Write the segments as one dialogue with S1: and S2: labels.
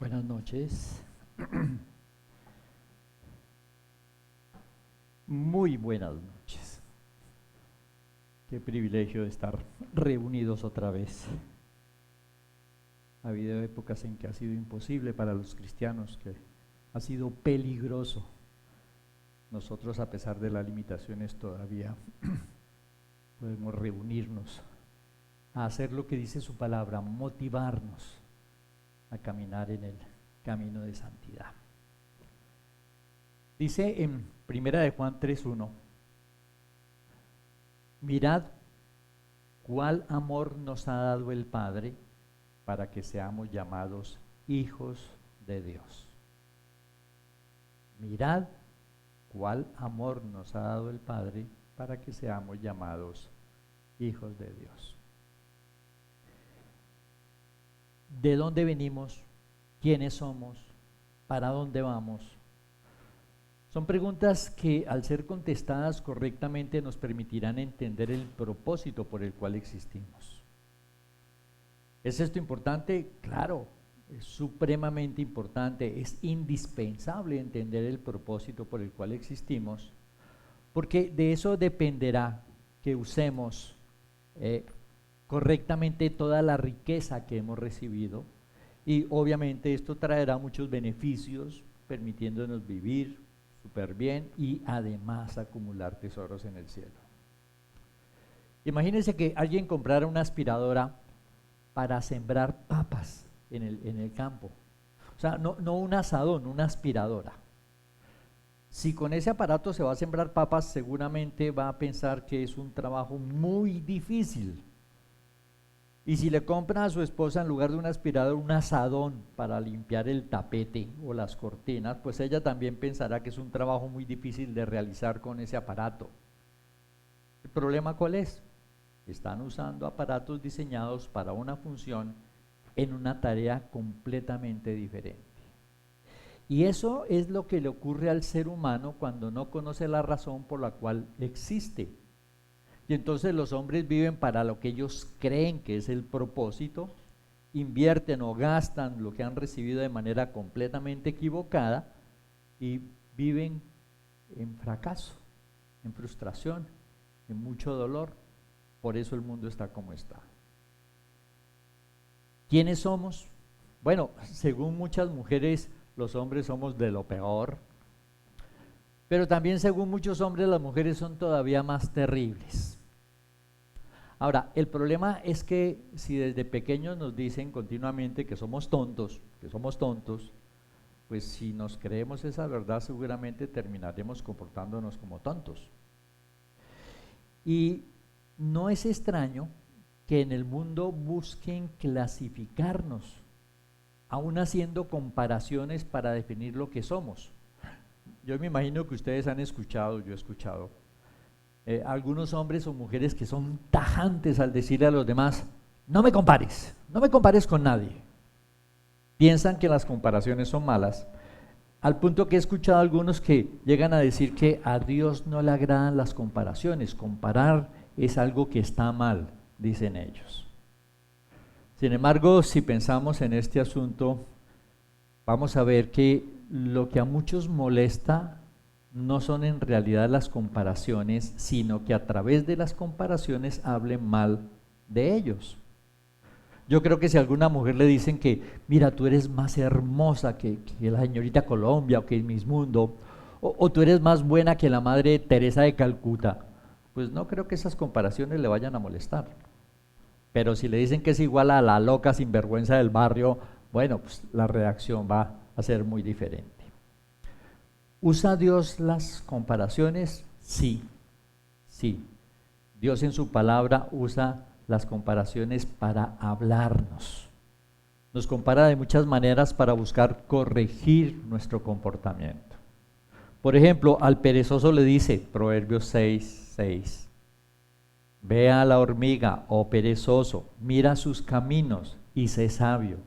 S1: Buenas noches. Muy buenas noches. Qué privilegio de estar reunidos otra vez. Ha habido épocas en que ha sido imposible para los cristianos, que ha sido peligroso. Nosotros, a pesar de las limitaciones, todavía podemos reunirnos a hacer lo que dice su palabra, motivarnos a caminar en el camino de santidad. Dice en 1 de Juan 3:1: mirad cuál amor nos ha dado el Padre para que seamos llamados hijos de Dios. Mirad cuál amor nos ha dado el Padre para que seamos llamados hijos de Dios. ¿De dónde venimos? ¿Quiénes somos? ¿Para dónde vamos? Son preguntas que, al ser contestadas correctamente, nos permitirán entender el propósito por el cual existimos. ¿Es esto importante? Claro, es supremamente importante, es indispensable entender el propósito por el cual existimos, porque de eso dependerá que usemos correctamente toda la riqueza que hemos recibido, y obviamente esto traerá muchos beneficios, permitiéndonos vivir súper bien y además acumular tesoros en el cielo. Imagínense que alguien comprara una aspiradora para sembrar papas en el campo. O sea, no un asadón, una aspiradora. Si con ese aparato se va a sembrar papas, seguramente va a pensar que es un trabajo muy difícil. Y si le compra a su esposa, en lugar de un aspirador, un asadón para limpiar el tapete o las cortinas, pues ella también pensará que es un trabajo muy difícil de realizar con ese aparato. ¿El problema cuál es? Están usando aparatos diseñados para una función en una tarea completamente diferente. Y eso es lo que le ocurre al ser humano cuando no conoce la razón por la cual existe. Y entonces los hombres viven para lo que ellos creen que es el propósito, invierten o gastan lo que han recibido de manera completamente equivocada y viven en fracaso, en frustración, en mucho dolor. Por eso el mundo está como está. ¿Quiénes somos? Bueno, según muchas mujeres, los hombres somos de lo peor, pero también según muchos hombres, las mujeres son todavía más terribles. Ahora, el problema es que si desde pequeños nos dicen continuamente que somos tontos, pues si nos creemos esa verdad, seguramente terminaremos comportándonos como tontos. Y no es extraño que en el mundo busquen clasificarnos, aún haciendo comparaciones para definir lo que somos. Yo me imagino que ustedes han escuchado, yo he escuchado, algunos hombres o mujeres que son tajantes al decirle a los demás: no me compares con nadie. Piensan que las comparaciones son malas, al punto que he escuchado a algunos que llegan a decir que a Dios no le agradan las comparaciones. Comparar es algo que está mal, dicen ellos. Sin embargo, si pensamos en este asunto, vamos a ver que lo que a muchos molesta no son en realidad las comparaciones, sino que a través de las comparaciones hablen mal de ellos. Yo creo que si a alguna mujer le dicen que, mira, tú eres más hermosa que la señorita Colombia o que Miss Mundo, o tú eres más buena que la Madre Teresa de Calcuta, pues no creo que esas comparaciones le vayan a molestar. Pero si le dicen que es igual a la loca sinvergüenza del barrio, bueno, pues la reacción va a ser muy diferente. ¿Usa Dios las comparaciones? Sí. Dios en su palabra usa las comparaciones para hablarnos. Nos compara de muchas maneras para buscar corregir nuestro comportamiento. Por ejemplo, al perezoso le dice, Proverbios 6:6, ve a la hormiga, oh perezoso, mira sus caminos y sé sabio,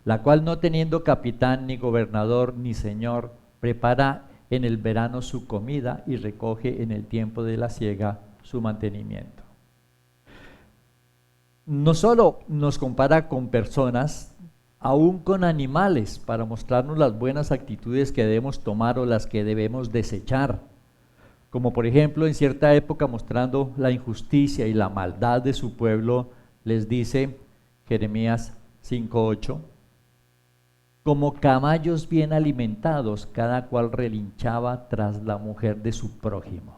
S1: la cual no teniendo capitán, ni gobernador, ni señor, prepara en el verano su comida y recoge en el tiempo de la siega su mantenimiento. No solo nos compara con personas, aún con animales, para mostrarnos las buenas actitudes que debemos tomar o las que debemos desechar. Como por ejemplo, en cierta época, mostrando la injusticia y la maldad de su pueblo, les dice Jeremías 5:8, como caballos bien alimentados, cada cual relinchaba tras la mujer de su prójimo.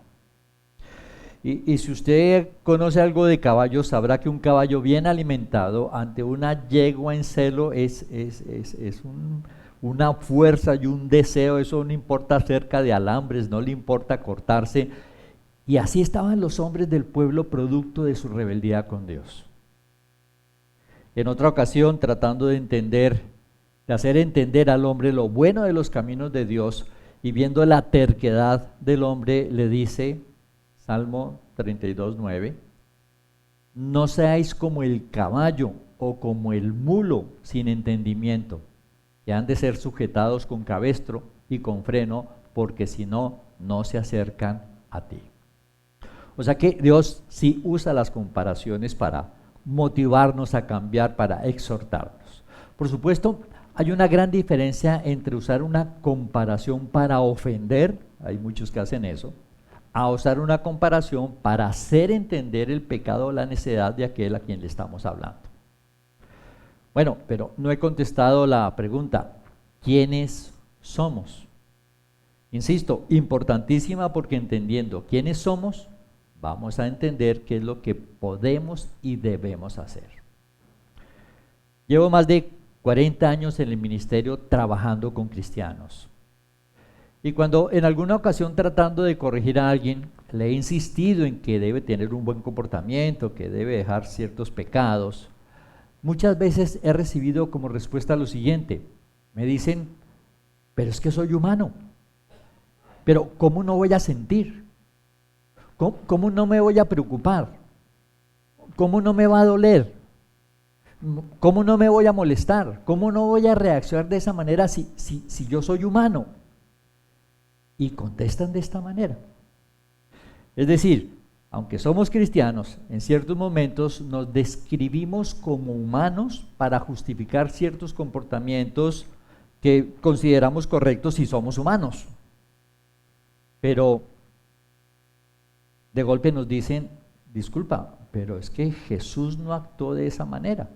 S1: Y si usted conoce algo de caballos, sabrá que un caballo bien alimentado ante una yegua en celo es una fuerza y un deseo. Eso no importa cerca de alambres, no le importa cortarse. Y así estaban los hombres del pueblo producto de su rebeldía con Dios. En otra ocasión, tratando de hacer entender al hombre lo bueno de los caminos de Dios y viendo la terquedad del hombre, le dice, Salmo 32:9, no seáis como el caballo o como el mulo sin entendimiento, que han de ser sujetados con cabestro y con freno, porque si no, no se acercan a ti. O sea que Dios sí usa las comparaciones para motivarnos a cambiar, para exhortarnos. Por supuesto, hay una gran diferencia entre usar una comparación para ofender, hay muchos que hacen eso, a usar una comparación para hacer entender el pecado o la necedad de aquel a quien le estamos hablando. Bueno, pero no he contestado la pregunta, ¿quiénes somos? Insisto, importantísima, porque entendiendo quiénes somos, vamos a entender qué es lo que podemos y debemos hacer. Llevo más de 40 años en el ministerio trabajando con cristianos. Y cuando en alguna ocasión, tratando de corregir a alguien, le he insistido en que debe tener un buen comportamiento, que debe dejar ciertos pecados, muchas veces he recibido como respuesta lo siguiente: me dicen, pero es que soy humano, pero ¿cómo no voy a sentir? ¿Cómo no me voy a preocupar? ¿Cómo no me va a doler? ¿Cómo no me voy a molestar? ¿Cómo no voy a reaccionar de esa manera si yo soy humano? Y contestan de esta manera. Es decir, aunque somos cristianos, en ciertos momentos nos describimos como humanos para justificar ciertos comportamientos que consideramos correctos si somos humanos. Pero de golpe nos dicen, disculpa, pero es que Jesús no actuó de esa manera.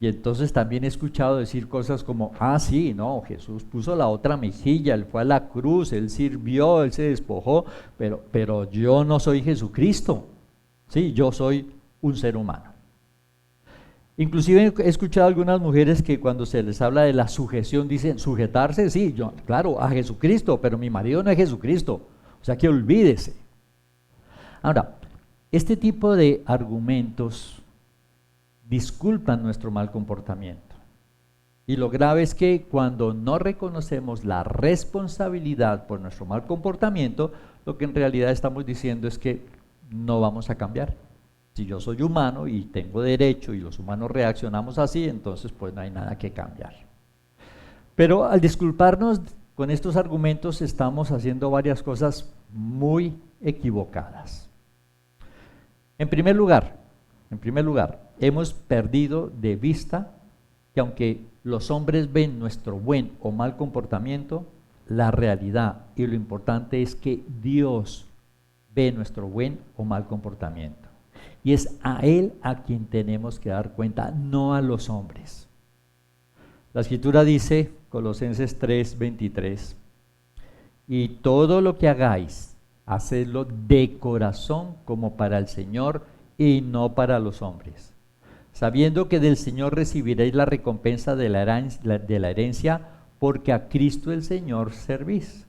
S1: Y entonces también he escuchado decir cosas como, sí, no, Jesús puso la otra mejilla, Él fue a la cruz, Él sirvió, Él se despojó, pero yo no soy Jesucristo, sí, yo soy un ser humano. Inclusive he escuchado a algunas mujeres que cuando se les habla de la sujeción dicen, sujetarse, sí, yo, claro, a Jesucristo, pero mi marido no es Jesucristo, o sea que olvídese. Ahora, este tipo de argumentos disculpan nuestro mal comportamiento. Y lo grave es que cuando no reconocemos la responsabilidad por nuestro mal comportamiento, lo que en realidad estamos diciendo es que no vamos a cambiar. Si yo soy humano y tengo derecho y los humanos reaccionamos así, entonces pues no hay nada que cambiar. Pero al disculparnos con estos argumentos estamos haciendo varias cosas muy equivocadas. En primer lugar, hemos perdido de vista que aunque los hombres ven nuestro buen o mal comportamiento, la realidad y lo importante es que Dios ve nuestro buen o mal comportamiento. Y es a Él a quien tenemos que dar cuenta, no a los hombres. La Escritura dice, Colosenses 3:23, y todo lo que hagáis, hacedlo de corazón como para el Señor y no para los hombres, sabiendo que del Señor recibiréis la recompensa de la herencia, porque a Cristo el Señor servís.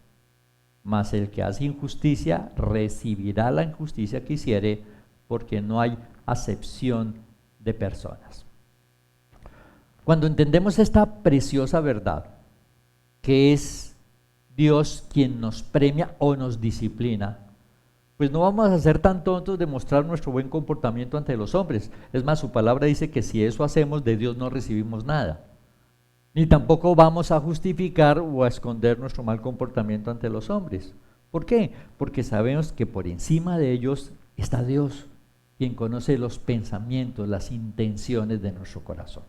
S1: Mas el que hace injusticia recibirá la injusticia que hiciere, porque no hay acepción de personas. Cuando entendemos esta preciosa verdad, que es Dios quien nos premia o nos disciplina, pues no vamos a ser tan tontos de mostrar nuestro buen comportamiento ante los hombres. Es más, su palabra dice que si eso hacemos, de Dios no recibimos nada. Ni tampoco vamos a justificar o a esconder nuestro mal comportamiento ante los hombres. ¿Por qué? Porque sabemos que por encima de ellos está Dios, quien conoce los pensamientos, las intenciones de nuestro corazón.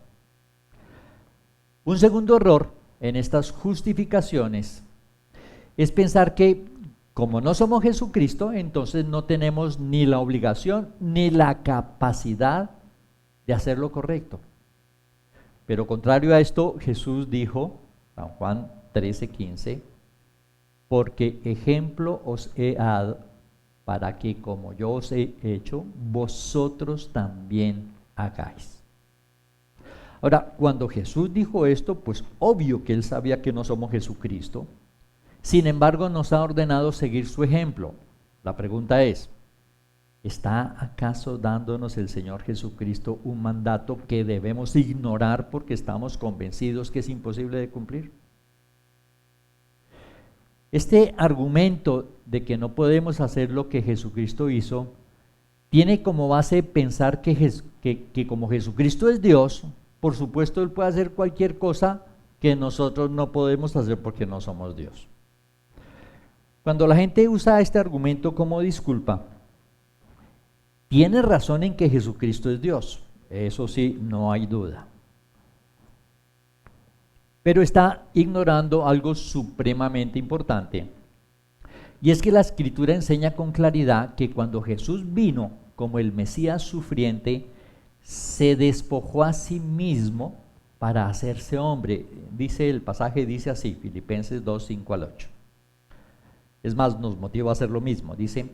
S1: Un segundo error en estas justificaciones es pensar que como no somos Jesucristo, entonces no tenemos ni la obligación ni la capacidad de hacer lo correcto. Pero contrario a esto, Jesús dijo, San Juan 13:15, porque ejemplo os he dado para que como yo os he hecho, vosotros también hagáis. Ahora, cuando Jesús dijo esto, pues obvio que él sabía que no somos Jesucristo. Sin embargo, nos ha ordenado seguir su ejemplo. La pregunta es, ¿está acaso dándonos el Señor Jesucristo un mandato que debemos ignorar porque estamos convencidos que es imposible de cumplir? Este argumento de que no podemos hacer lo que Jesucristo hizo, tiene como base pensar que como Jesucristo es Dios, por supuesto Él puede hacer cualquier cosa que nosotros no podemos hacer porque no somos Dios. Cuando la gente usa este argumento como disculpa, tiene razón en que Jesucristo es Dios, eso sí, no hay duda. Pero está ignorando algo supremamente importante, y es que la Escritura enseña con claridad que cuando Jesús vino como el Mesías sufriente, se despojó a sí mismo para hacerse hombre. Dice el pasaje, dice así, Filipenses 2:5-8. Es más, nos motiva a hacer lo mismo. Dice,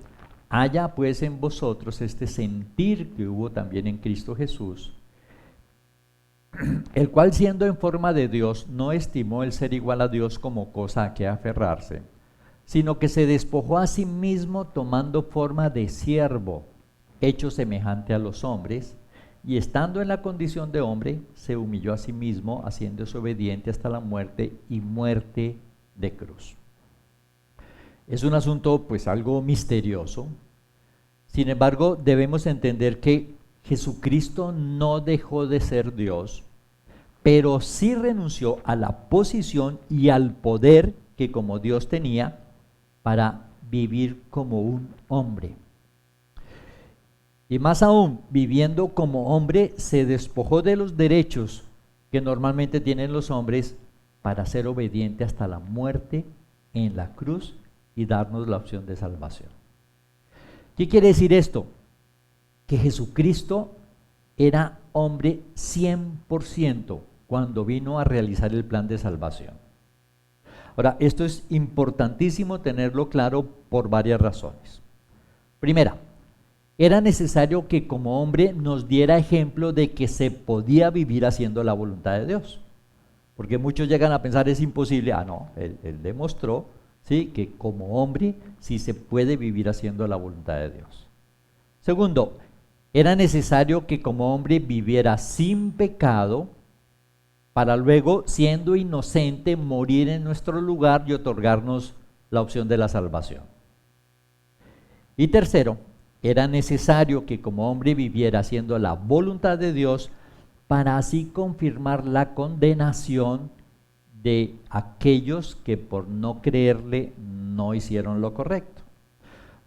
S1: haya pues en vosotros este sentir que hubo también en Cristo Jesús, el cual siendo en forma de Dios, no estimó el ser igual a Dios como cosa a que aferrarse, sino que se despojó a sí mismo tomando forma de siervo, hecho semejante a los hombres, y estando en la condición de hombre, se humilló a sí mismo, haciéndose obediente hasta la muerte y muerte de cruz. Es un asunto pues algo misterioso. Sin embargo, debemos entender que Jesucristo no dejó de ser Dios, pero sí renunció a la posición y al poder que como Dios tenía para vivir como un hombre. Y más aún, viviendo como hombre, se despojó de los derechos que normalmente tienen los hombres para ser obediente hasta la muerte en la cruz y darnos la opción de salvación. ¿Qué quiere decir esto? Que Jesucristo era hombre 100% cuando vino a realizar el plan de salvación. Ahora, esto es importantísimo tenerlo claro por varias razones. Primera, era necesario que como hombre nos diera ejemplo de que se podía vivir haciendo la voluntad de Dios. Porque muchos llegan a pensar es imposible. No, él demostró, ¿sí?, que como hombre sí se puede vivir haciendo la voluntad de Dios. Segundo, era necesario que como hombre viviera sin pecado para luego, siendo inocente, morir en nuestro lugar y otorgarnos la opción de la salvación. Y tercero, era necesario que como hombre viviera haciendo la voluntad de Dios para así confirmar la condenación de aquellos que por no creerle no hicieron lo correcto.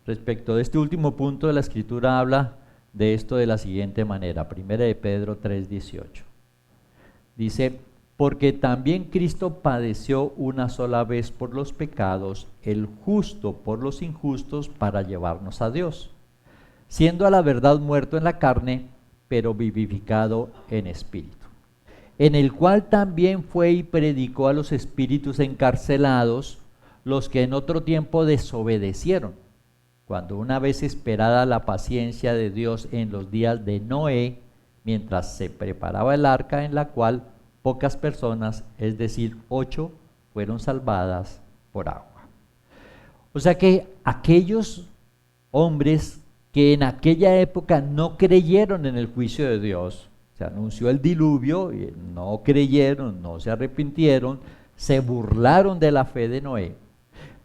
S1: Respecto de este último punto, la Escritura habla de esto de la siguiente manera, 1 de Pedro 3:18. Dice, porque también Cristo padeció una sola vez por los pecados, el justo por los injustos, para llevarnos a Dios, siendo a la verdad muerto en la carne, pero vivificado en espíritu, en el cual también fue y predicó a los espíritus encarcelados, los que en otro tiempo desobedecieron, cuando una vez esperada la paciencia de Dios en los días de Noé, mientras se preparaba el arca, en la cual pocas personas, es decir, 8, fueron salvadas por agua. O sea que aquellos hombres que en aquella época no creyeron en el juicio de Dios, se anunció el diluvio y no creyeron, no se arrepintieron, se burlaron de la fe de Noé.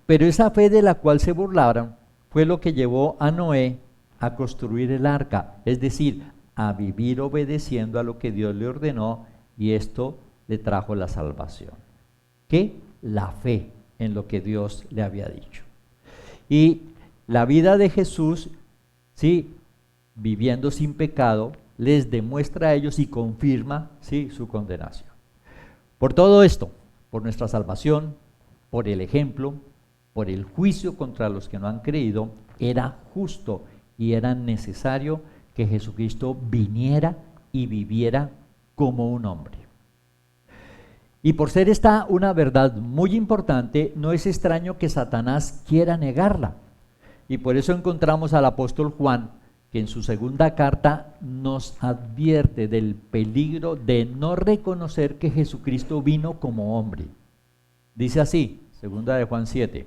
S1: Pero esa fe de la cual se burlaron fue lo que llevó a Noé a construir el arca, es decir, a vivir obedeciendo a lo que Dios le ordenó, y esto le trajo la salvación. ¿Qué? La fe en lo que Dios le había dicho. Y la vida de Jesús, sí, viviendo sin pecado, les demuestra a ellos y confirma, sí, su condenación. Por todo esto, por nuestra salvación, por el ejemplo, por el juicio contra los que no han creído, era justo y era necesario que Jesucristo viniera y viviera como un hombre. Y por ser esta una verdad muy importante, no es extraño que Satanás quiera negarla. Y por eso encontramos al apóstol Juan, que en su segunda carta nos advierte del peligro de no reconocer que Jesucristo vino como hombre. Dice así, segunda de Juan 7.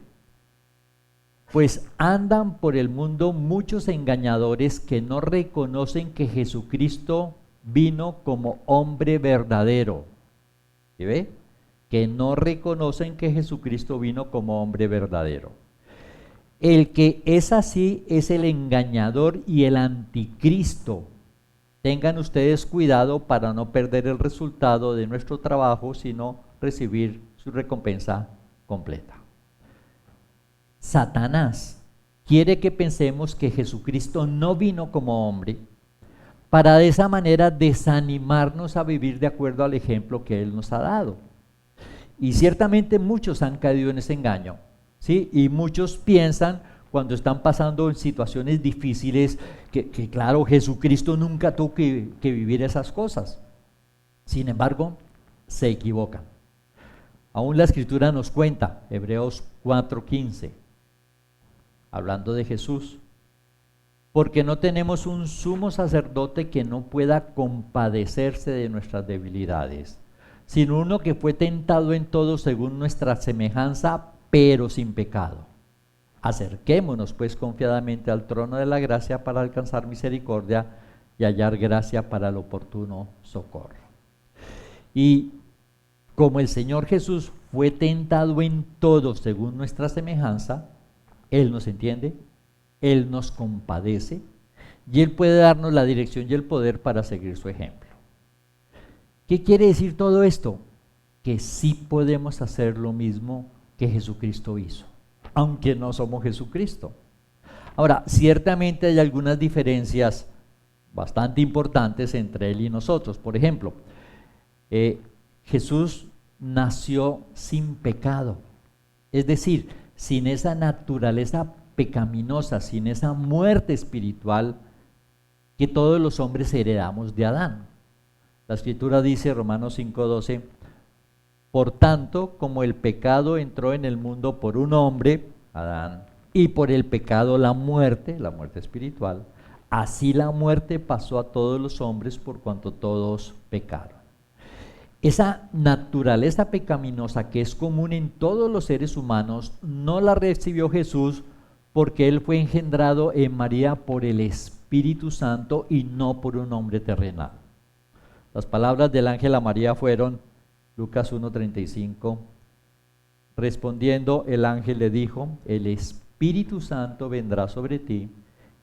S1: Pues andan por el mundo muchos engañadores que no reconocen que Jesucristo vino como hombre verdadero. ¿Sí ve? Que no reconocen que Jesucristo vino como hombre verdadero. El que es así es el engañador y el anticristo. Tengan ustedes cuidado para no perder el resultado de nuestro trabajo, sino recibir su recompensa completa. Satanás quiere que pensemos que Jesucristo no vino como hombre para de esa manera desanimarnos a vivir de acuerdo al ejemplo que Él nos ha dado. Y ciertamente muchos han caído en ese engaño, ¿sí? Y muchos piensan cuando están pasando en situaciones difíciles que claro, Jesucristo nunca tuvo que vivir esas cosas. Sin embargo, se equivocan. Aún la Escritura nos cuenta, Hebreos 4:15, hablando de Jesús, porque no tenemos un sumo sacerdote que no pueda compadecerse de nuestras debilidades, sino uno que fue tentado en todo según nuestra semejanza, pero sin pecado. Acerquémonos pues confiadamente al trono de la gracia para alcanzar misericordia y hallar gracia para el oportuno socorro. Y como el Señor Jesús fue tentado en todo según nuestra semejanza, Él nos entiende, Él nos compadece y Él puede darnos la dirección y el poder para seguir su ejemplo. ¿Qué quiere decir todo esto? Que sí podemos hacer lo mismo que Jesucristo hizo, aunque no somos Jesucristo. Ahora, ciertamente hay algunas diferencias bastante importantes entre Él y nosotros. Por ejemplo, Jesús nació sin pecado, es decir, sin esa naturaleza pecaminosa, sin esa muerte espiritual que todos los hombres heredamos de Adán. La Escritura dice, Romanos 5:12, por tanto, como el pecado entró en el mundo por un hombre, Adán, y por el pecado la muerte espiritual, así la muerte pasó a todos los hombres por cuanto todos pecaron. Esa naturaleza pecaminosa que es común en todos los seres humanos, no la recibió Jesús porque Él fue engendrado en María por el Espíritu Santo y no por un hombre terrenal. Las palabras del ángel a María fueron, Lucas 1:35, respondiendo el ángel le dijo, el Espíritu Santo vendrá sobre ti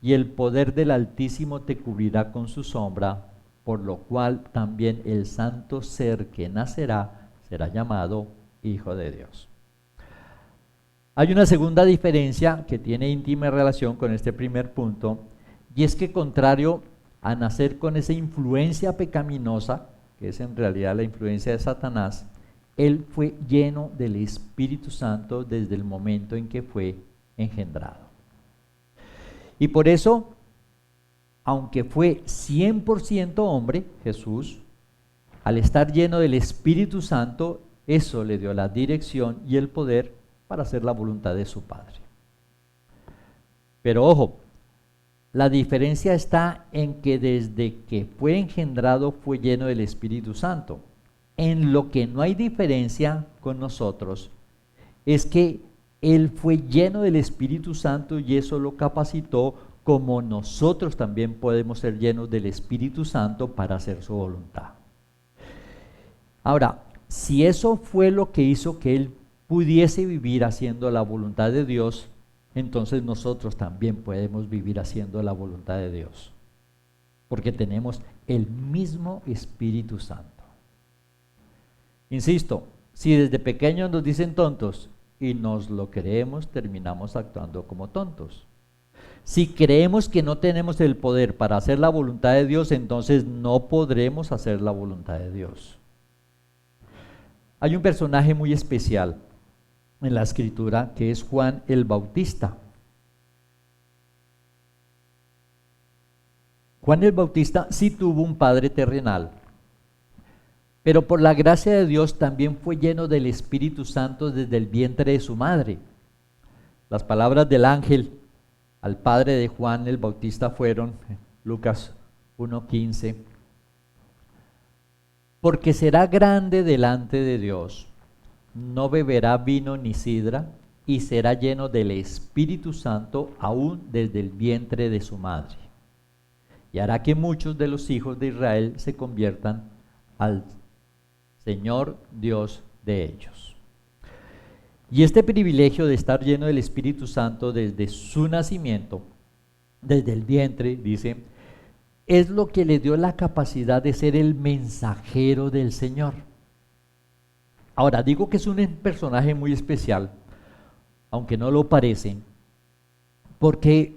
S1: y el poder del Altísimo te cubrirá con su sombra, por lo cual también el santo ser que nacerá será llamado Hijo de Dios. Hay una segunda diferencia que tiene íntima relación con este primer punto, y es que contrario a nacer con esa influencia pecaminosa, que es en realidad la influencia de Satanás, Él fue lleno del Espíritu Santo desde el momento en que fue engendrado. Y por eso, aunque fue 100% hombre, Jesús, al estar lleno del Espíritu Santo, eso le dio la dirección y el poder para hacer la voluntad de su Padre. Pero ojo, la diferencia está en que desde que fue engendrado fue lleno del Espíritu Santo. En lo que no hay diferencia con nosotros es que Él fue lleno del Espíritu Santo y eso lo capacitó, como nosotros también podemos ser llenos del Espíritu Santo para hacer su voluntad. Ahora, si eso fue lo que hizo que Él pudiese vivir haciendo la voluntad de Dios, entonces nosotros también podemos vivir haciendo la voluntad de Dios, porque tenemos el mismo Espíritu Santo. Insisto, si desde pequeños nos dicen tontos y nos lo creemos, terminamos actuando como tontos. Si creemos que no tenemos el poder para hacer la voluntad de Dios, entonces no podremos hacer la voluntad de Dios. Hay un personaje muy especial en la escritura que es Juan el Bautista. Juan el Bautista sí tuvo un padre terrenal, pero por la gracia de Dios también fue lleno del Espíritu Santo desde el vientre de su madre. Las palabras del ángel al padre de Juan el Bautista fueron, Lucas 1:15, porque será grande delante de Dios, no beberá vino ni sidra, y será lleno del Espíritu Santo aún desde el vientre de su madre. Y hará que muchos de los hijos de Israel se conviertan al Señor Dios de ellos. Y este privilegio de estar lleno del Espíritu Santo desde su nacimiento, desde el vientre, dice, es lo que le dio la capacidad de ser el mensajero del Señor. Ahora, digo que es un personaje muy especial, aunque no lo parece, porque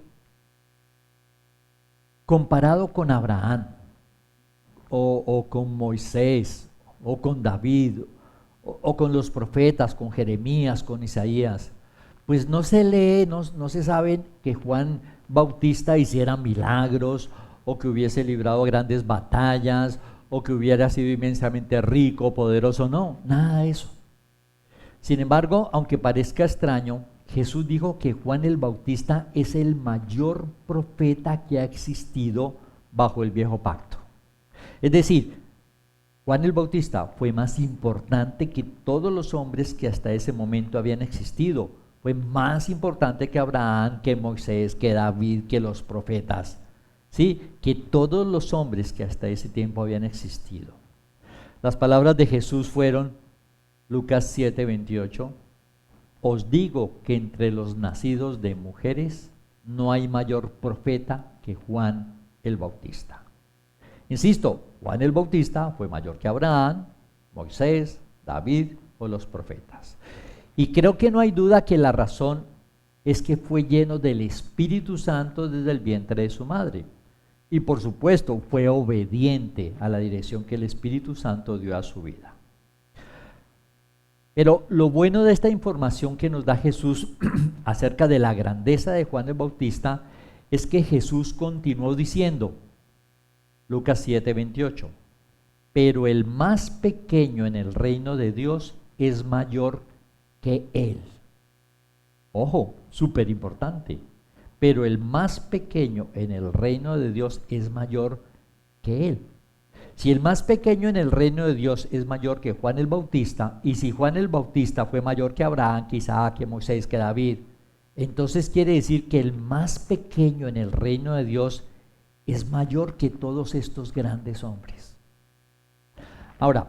S1: comparado con Abraham, o con Moisés, o con David, o con los profetas, con Jeremías, con Isaías, pues no se lee, no se sabe que Juan Bautista hiciera milagros, o que hubiese librado grandes batallas, o que hubiera sido inmensamente rico, poderoso, no, nada de eso. Sin embargo, aunque parezca extraño, Jesús dijo que Juan el Bautista es el mayor profeta que ha existido bajo el viejo pacto. Es decir, Juan el Bautista fue más importante que todos los hombres que hasta ese momento habían existido. Fue más importante que Abraham, que Moisés, que David, que los profetas. ¿Sí? Que todos los hombres que hasta ese tiempo habían existido. Las palabras de Jesús fueron, Lucas 7:28, os digo que entre los nacidos de mujeres no hay mayor profeta que Juan el Bautista. Insisto, Juan el Bautista fue mayor que Abraham, Moisés, David o los profetas. Y creo que no hay duda que la razón es que fue lleno del Espíritu Santo desde el vientre de su madre. Y por supuesto fue obediente a la dirección que el Espíritu Santo dio a su vida. Pero lo bueno de esta información que nos da Jesús acerca de la grandeza de Juan el Bautista es que Jesús continuó diciendo, Lucas 7:28, pero el más pequeño en el reino de Dios es mayor que él. Ojo, súper importante. Pero el más pequeño en el reino de Dios es mayor que él. Si el más pequeño en el reino de Dios es mayor que Juan el Bautista, y si Juan el Bautista fue mayor que Abraham, que Isaac, que Moisés, que David, entonces quiere decir que el más pequeño en el reino de Dios es mayor que todos estos grandes hombres. Ahora,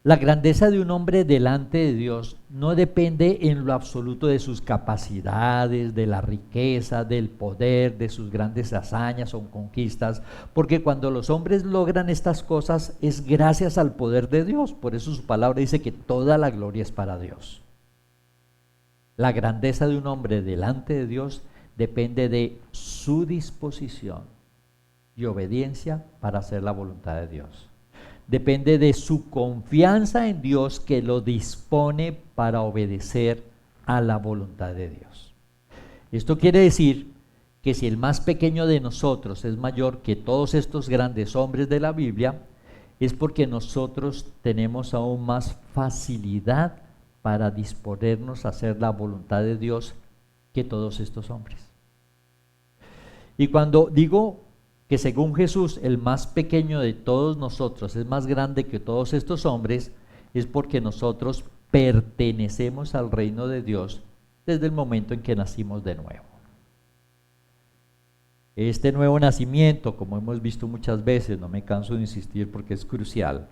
S1: la grandeza de un hombre delante de Dios no depende en lo absoluto de sus capacidades, de la riqueza, del poder, de sus grandes hazañas o conquistas, porque cuando los hombres logran estas cosas es gracias al poder de Dios. Por eso su palabra dice que toda la gloria es para Dios. La grandeza de un hombre delante de Dios depende de su disposición y obediencia para hacer la voluntad de Dios. Depende de su confianza en Dios que lo dispone para obedecer a la voluntad de Dios. Esto quiere decir que si el más pequeño de nosotros es mayor que todos estos grandes hombres de la Biblia, es porque nosotros tenemos aún más facilidad para disponernos a hacer la voluntad de Dios que todos estos hombres. Y cuando digo que según Jesús el más pequeño de todos nosotros es más grande que todos estos hombres, es porque nosotros pertenecemos al reino de Dios desde el momento en que nacimos de nuevo. Este nuevo nacimiento, como hemos visto muchas veces, no me canso de insistir porque es crucial,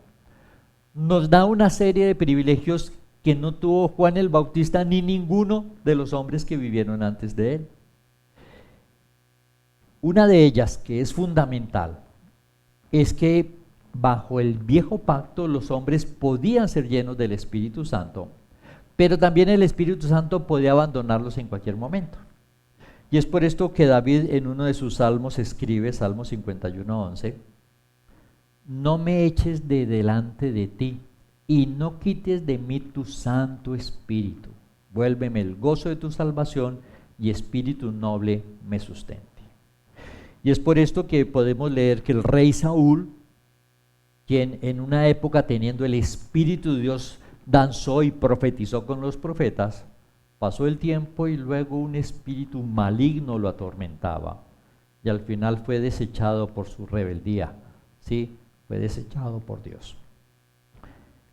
S1: nos da una serie de privilegios que no tuvo Juan el Bautista ni ninguno de los hombres que vivieron antes de él. Una de ellas, que es fundamental, es que bajo el viejo pacto los hombres podían ser llenos del Espíritu Santo, pero también el Espíritu Santo podía abandonarlos en cualquier momento. Y es por esto que David en uno de sus salmos escribe, Salmo 51:11, no me eches de delante de ti y no quites de mí tu Santo Espíritu. Vuélveme el gozo de tu salvación y espíritu noble me sustente. Y es por esto que podemos leer que el rey Saúl, quien en una época teniendo el Espíritu de Dios danzó y profetizó con los profetas, pasó el tiempo y luego un espíritu maligno lo atormentaba y al final fue desechado por su rebeldía, ¿sí? Fue desechado por Dios.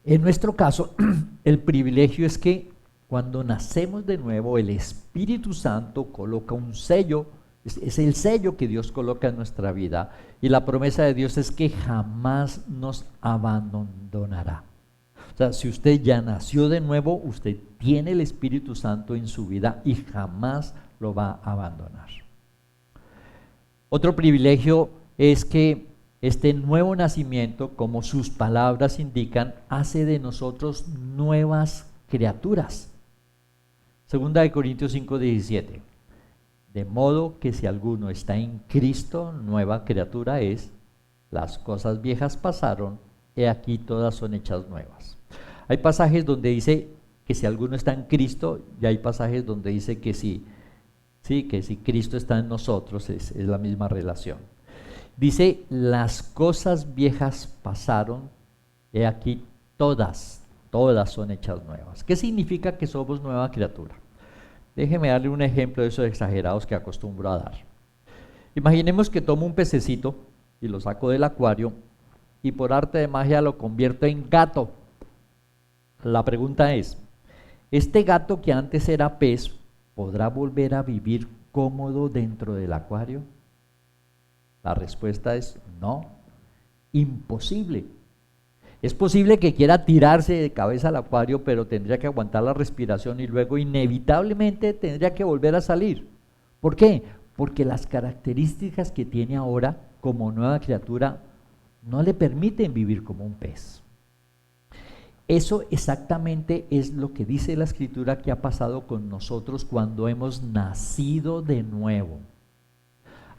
S1: En nuestro caso, el privilegio es que cuando nacemos de nuevo, el Espíritu Santo coloca un sello, es el sello que Dios coloca en nuestra vida, y la promesa de Dios es que jamás nos abandonará. O sea, si usted ya nació de nuevo, usted tiene el Espíritu Santo en su vida y jamás lo va a abandonar. Otro privilegio es que este nuevo nacimiento, como sus palabras indican, hace de nosotros nuevas criaturas. Segunda de Corintios 5:17. De modo que si alguno está en Cristo, nueva criatura es, las cosas viejas pasaron, he aquí todas son hechas nuevas. Hay pasajes donde dice que si alguno está en Cristo, y hay pasajes donde dice que que si Cristo está en nosotros, es la misma relación. Dice, las cosas viejas pasaron, he aquí todas son hechas nuevas. ¿Qué significa que somos nueva criatura? Déjeme darle un ejemplo de esos exagerados que acostumbro a dar. Imaginemos que tomo un pececito y lo saco del acuario y por arte de magia lo convierto en gato. La pregunta es, ¿este gato que antes era pez podrá volver a vivir cómodo dentro del acuario? La respuesta es no, imposible. Es posible que quiera tirarse de cabeza al acuario, pero tendría que aguantar la respiración y luego inevitablemente tendría que volver a salir. ¿Por qué? Porque las características que tiene ahora como nueva criatura no le permiten vivir como un pez. Eso exactamente es lo que dice la Escritura que ha pasado con nosotros cuando hemos nacido de nuevo.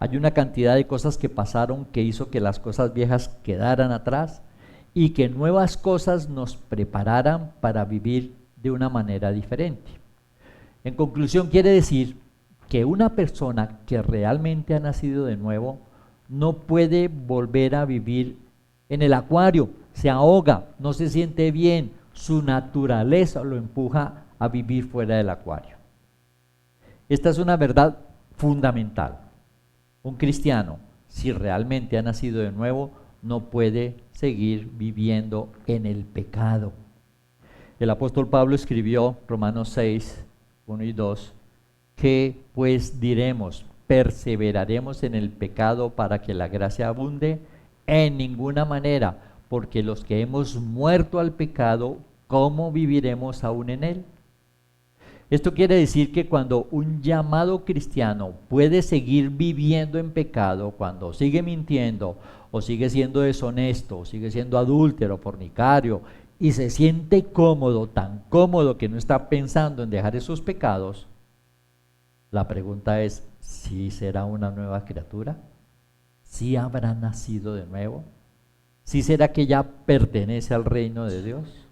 S1: Hay una cantidad de cosas que pasaron que hizo que las cosas viejas quedaran atrás y que nuevas cosas nos prepararan para vivir de una manera diferente. En conclusión, quiere decir que una persona que realmente ha nacido de nuevo no puede volver a vivir en el acuario, se ahoga, no se siente bien, su naturaleza lo empuja a vivir fuera del acuario. Esta es una verdad fundamental. Un cristiano, si realmente ha nacido de nuevo, no puede seguir viviendo en el pecado. El apóstol Pablo escribió, Romanos 6, 1 y 2, que pues diremos, perseveraremos en el pecado para que la gracia abunde. En ninguna manera, porque los que hemos muerto al pecado, ¿cómo viviremos aún en él? Esto quiere decir que cuando un llamado cristiano puede seguir viviendo en pecado, cuando sigue mintiendo, o sigue siendo deshonesto, o sigue siendo adúltero, fornicario, y se siente cómodo, tan cómodo que no está pensando en dejar esos pecados, la pregunta es, ¿sí será una nueva criatura? ¿Sí habrá nacido de nuevo? ¿Sí será que ya pertenece al reino de Dios?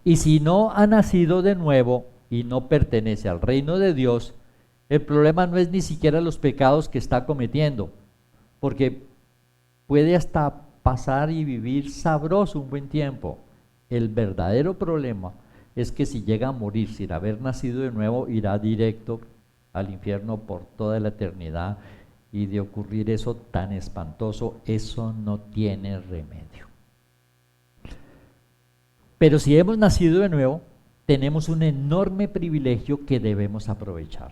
S1: Y si no ha nacido de nuevo y no pertenece al reino de Dios, el problema no es ni siquiera los pecados que está cometiendo, porque puede hasta pasar y vivir sabroso un buen tiempo. El verdadero problema es que si llega a morir sin haber nacido de nuevo, irá directo al infierno por toda la eternidad, y de ocurrir eso tan espantoso, eso no tiene remedio. Pero si hemos nacido de nuevo, tenemos un enorme privilegio que debemos aprovechar.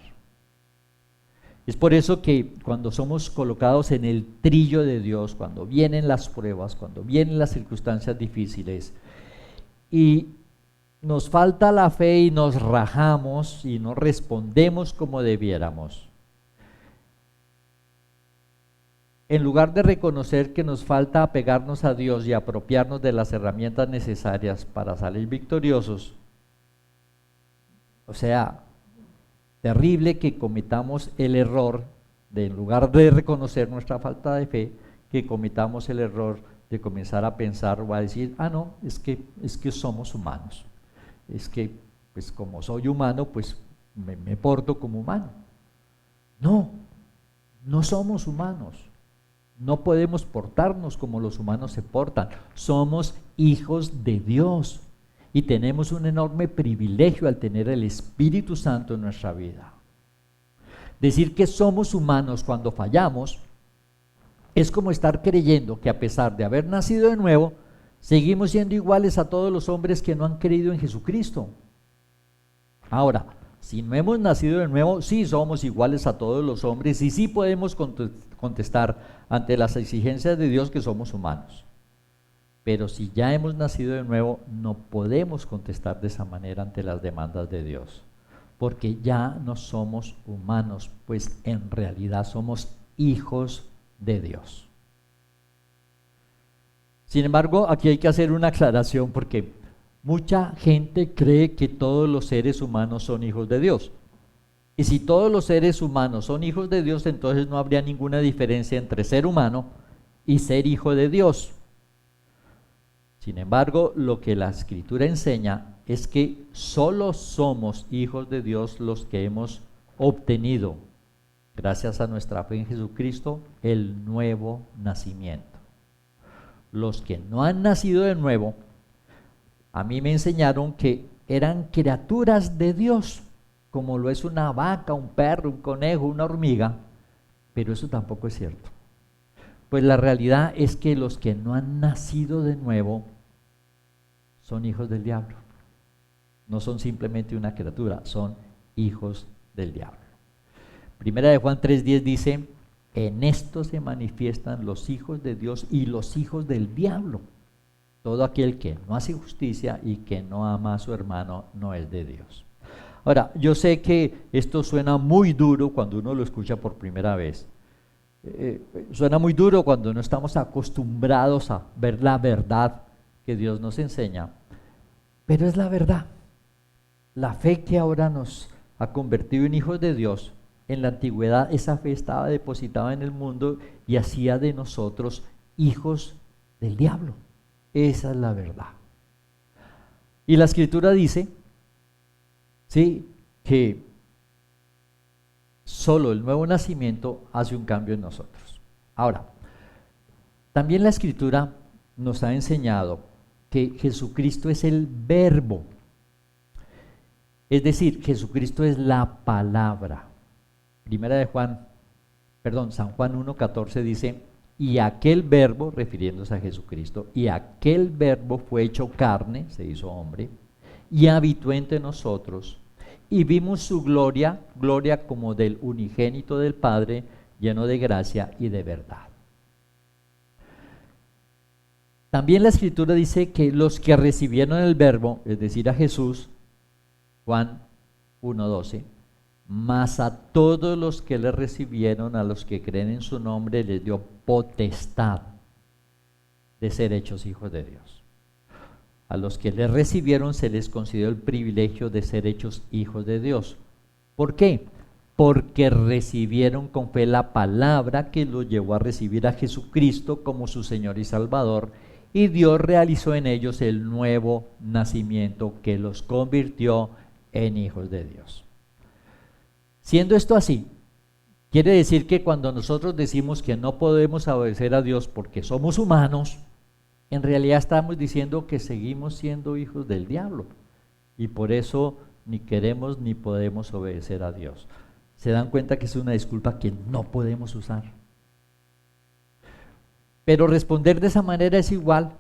S1: Es por eso que cuando somos colocados en el trillo de Dios, cuando vienen las pruebas, cuando vienen las circunstancias difíciles y nos falta la fe y nos rajamos y no respondemos como debiéramos, en lugar de reconocer que nos falta apegarnos a Dios y apropiarnos de las herramientas necesarias para salir victoriosos, o sea, terrible que cometamos el error de, en lugar de reconocer nuestra falta de fe, que cometamos el error de comenzar a pensar o a decir, no, es que somos humanos, es que pues como soy humano, pues me porto como humano. No, no somos humanos, no podemos portarnos como los humanos se portan, somos hijos de Dios y tenemos un enorme privilegio al tener el Espíritu Santo en nuestra vida. Decir que somos humanos cuando fallamos es como estar creyendo que a pesar de haber nacido de nuevo, seguimos siendo iguales a todos los hombres que no han creído en Jesucristo. Ahora, si no hemos nacido de nuevo, sí somos iguales a todos los hombres y sí podemos contestar ante las exigencias de Dios que somos humanos. Pero si ya hemos nacido de nuevo, no podemos contestar de esa manera ante las demandas de Dios, porque ya no somos humanos, pues en realidad somos hijos de Dios. Sin embargo, aquí hay que hacer una aclaración porque mucha gente cree que todos los seres humanos son hijos de Dios. Y si todos los seres humanos son hijos de Dios, entonces no habría ninguna diferencia entre ser humano y ser hijo de Dios. Sin embargo, lo que la Escritura enseña es que solo somos hijos de Dios los que hemos obtenido, gracias a nuestra fe en Jesucristo, el nuevo nacimiento. Los que no han nacido de nuevo, a mí me enseñaron que eran criaturas de Dios, como lo es una vaca, un perro, un conejo, una hormiga, pero eso tampoco es cierto. Pues la realidad es que los que no han nacido de nuevo son hijos del diablo. No son simplemente una criatura, son hijos del diablo. Primera de Juan 3:10 dice, en esto se manifiestan los hijos de Dios y los hijos del diablo. Todo aquel que no hace justicia y que no ama a su hermano no es de Dios. Ahora, yo sé que esto suena muy duro cuando uno lo escucha por primera vez. Suena muy duro cuando no estamos acostumbrados a ver la verdad que Dios nos enseña, pero es la verdad. La fe que ahora nos ha convertido en hijos de Dios, en la antigüedad esa fe estaba depositada en el mundo y hacía de nosotros hijos del diablo. Esa es la verdad. Y la Escritura dice, sí, que solo el nuevo nacimiento hace un cambio en nosotros. Ahora, también la Escritura nos ha enseñado que Jesucristo es el verbo. Es decir, Jesucristo es la palabra. San Juan 1:14 dice, y aquel verbo, refiriéndose a Jesucristo, y aquel verbo fue hecho carne, se hizo hombre, y habitó entre nosotros, y vimos su gloria, gloria como del unigénito del Padre, lleno de gracia y de verdad. También la Escritura dice que los que recibieron el verbo, es decir, a Jesús, Juan 1:12, mas a todos los que le recibieron, a los que creen en su nombre, les dio potestad de ser hechos hijos de Dios. A los que le recibieron se les concedió el privilegio de ser hechos hijos de Dios. ¿Por qué? Porque recibieron con fe la palabra que los llevó a recibir a Jesucristo como su Señor y Salvador, y Dios realizó en ellos el nuevo nacimiento que los convirtió en hijos de Dios. Siendo esto así, quiere decir que cuando nosotros decimos que no podemos obedecer a Dios porque somos humanos, en realidad estamos diciendo que seguimos siendo hijos del diablo y por eso ni queremos ni podemos obedecer a Dios. ¿Se dan cuenta que es una disculpa que no podemos usar? Pero responder de esa manera es igual